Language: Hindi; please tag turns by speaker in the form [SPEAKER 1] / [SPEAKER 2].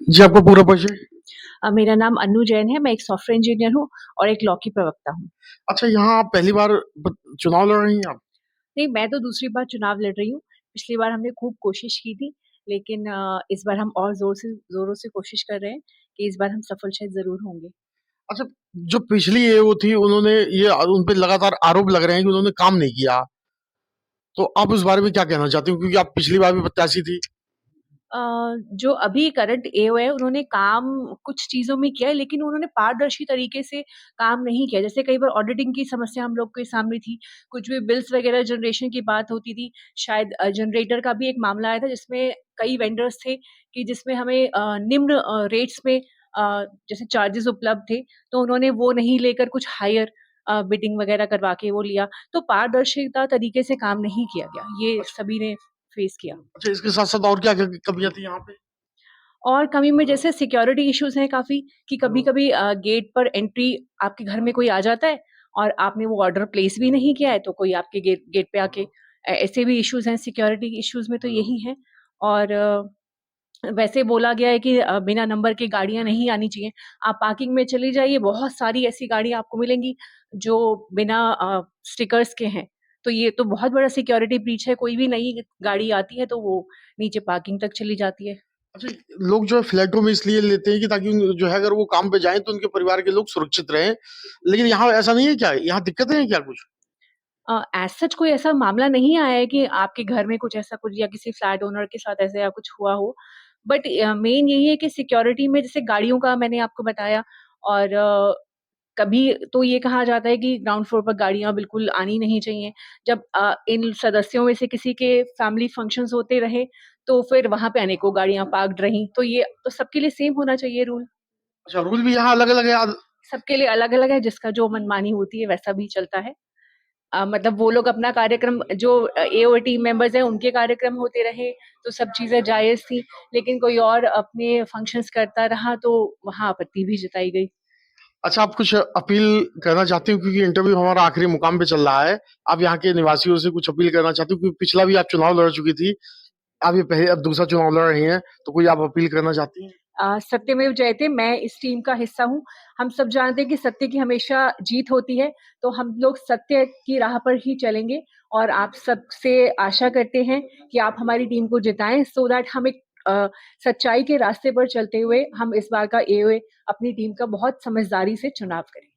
[SPEAKER 1] जी, आपका पूरा परिचय?
[SPEAKER 2] मेरा नाम अनु जैन है, मैं एक सॉफ्टवेयर इंजीनियर हूँ और एक लॉ की प्रवक्ता हूँ।
[SPEAKER 1] अच्छा, यहाँ आप पहली बार चुनाव लड़ रही हैं आप?
[SPEAKER 2] नहीं, मैं तो दूसरी बार चुनाव लड़ रही हूँ। पिछली बार हमने खूब कोशिश की थी, लेकिन इस बार हम और ज़ोरों से कोशिश कर रहे हैं कि इस बार हम सफल शायद ज़रूर होंगे।
[SPEAKER 1] अच्छा, जो पिछली एओ थी उन्होंने ये उन पे लगातार आरोप लग रहे हैं कि उन्होंने काम नहीं किया। तो आप उस बारे में क्या कहना चाहती हो? क्योंकि आप पिछली बार भी प्रत्याशी थी।
[SPEAKER 2] अ, जो अभी करंट एओ है उन्होंने काम कुछ चीज़ों में किया है, लेकिन उन्होंने पारदर्शी तरीके से काम नहीं किया। जैसे कई बार ऑडिटिंग की समस्या हम लोग के सामने थी, कुछ भी बिल्स वगैरह जनरेशन की बात होती थी। शायद जनरेटर का भी एक मामला आया था जिसमें कई वेंडर्स थे कि जिसमें हमें निम्न रेट्स में जैसे चार्जेस उपलब्ध थे, तो उन्होंने वो नहीं लेकर कुछ हायर बिडिंग वगैरह करवा के वो लिया। तो पारदर्शिता तरीके से काम नहीं किया गया, ये
[SPEAKER 1] अच्छा,
[SPEAKER 2] सभी ने फेस किया।
[SPEAKER 1] अच्छा, इसके साथ-साथ और क्या-क्या कमियाँ थी यहाँ पे?
[SPEAKER 2] और कमी में जैसे सिक्योरिटी इश्यूज़ हैं काफ़ी कि कभी-कभी गेट पर एंट्री आपके घर में कोई आ जाता है और आपने वो ऑर्डर प्लेस भी नहीं किया है, तो कोई आपके गेट गेट पे आके ऐसे भी इश्यूज़ हैं, सिक्योरिटी इश्यूज़ में तो यही हैं। और वैसे बोला गया है कि बिना नंबर के गाड़ियाँ नहीं आनी चाहिए। आप पार्किंग में चली जाइए, बहुत सारी ऐसी गाड़ियाँ आपको मिलेंगी जो बिना स्टिकर्स के हैं। तो ये तो बहुत बड़ा सिक्योरिटी ब्रीच है, कोई भी नई गाड़ी आती है तो वो नीचे पार्किंग तक चली जाती है।
[SPEAKER 1] अच्छा, लोग जो है फ्लैटों में इसलिए लेते हैं कि ताकि उन जो है अगर वो काम पे जाएँ तो उनके परिवार के लोग सुरक्षित रहें। लेकिन यहाँ ऐसा नहीं है क्या? यहाँ दिक्कतें हैं क्या कुछ?
[SPEAKER 2] एज़ सच कोई ऐसा मामला नहीं आया है कि आपके घर में कुछ ऐसा कुछ या किसी फ्लैट ओनर के साथ ऐसा या कुछ हुआ हो। बट मेन यही है कि सिक्योरिटी में जैसे गाड़ियों का मैंने आपको बताया और कभी तो ये कहा जाता है कि ग्राउंड फ्लोर पर गाड़ियाँ बिल्कुल आनी नहीं चाहिए। जब इन सदस्यों में से किसी के फैमिली फंक्शन्स होते रहे, तो फिर वहाँ पे अनेकों गाड़ियाँ पार्क्ड रहीं। तो ये तो सबके लिए सेम होना चाहिए रूल।
[SPEAKER 1] अच्छा, रूल भी यहाँ अलग-अलग है
[SPEAKER 2] सबके लिए अलग-अलग है, जिसका जो मनमानी होती है वैसा भी चलता है। मतलब वो लोग अपना कार्यक्रम जो एओ टीम मेंबर्स हैं उनके कार्यक्रम होते रहे तो सब चीज़ें जायज़ थी, लेकिन कोई और अपने फंक्शंस करता रहा तो वहाँ आपत्ति भी जताई गई।
[SPEAKER 1] अच्छा, आप कुछ अपील करना चाहती हो क्योंकि इंटरव्यू हमारा आखिरी मुकाम पे चल रहा है। आप यहाँ के निवासियों से कुछ अपील करना चाहती हो क्योंकि पिछला भी आप चुनाव लड़ चुकी थी। अब दूसरा चुनाव लड़ रही हैं, तो कोई आप अपील करना चाहती हैं?
[SPEAKER 2] सत्यमेव जयते, मैं इस टीम का हिस्सा हूँ। हम सब जानते हैं कि सत्य की हमेशा जीत होती है, तो हम लोग सत्य की राह पर ही चलेंगे और आप सबसे आशा करते हैं कि आप हमारी टीम को जिताएँ सो दैट हम एक सच्चाई के रास्ते पर चलते हुए हम इस बार का एओए अपनी टीम का बहुत समझदारी से चुनाव करें।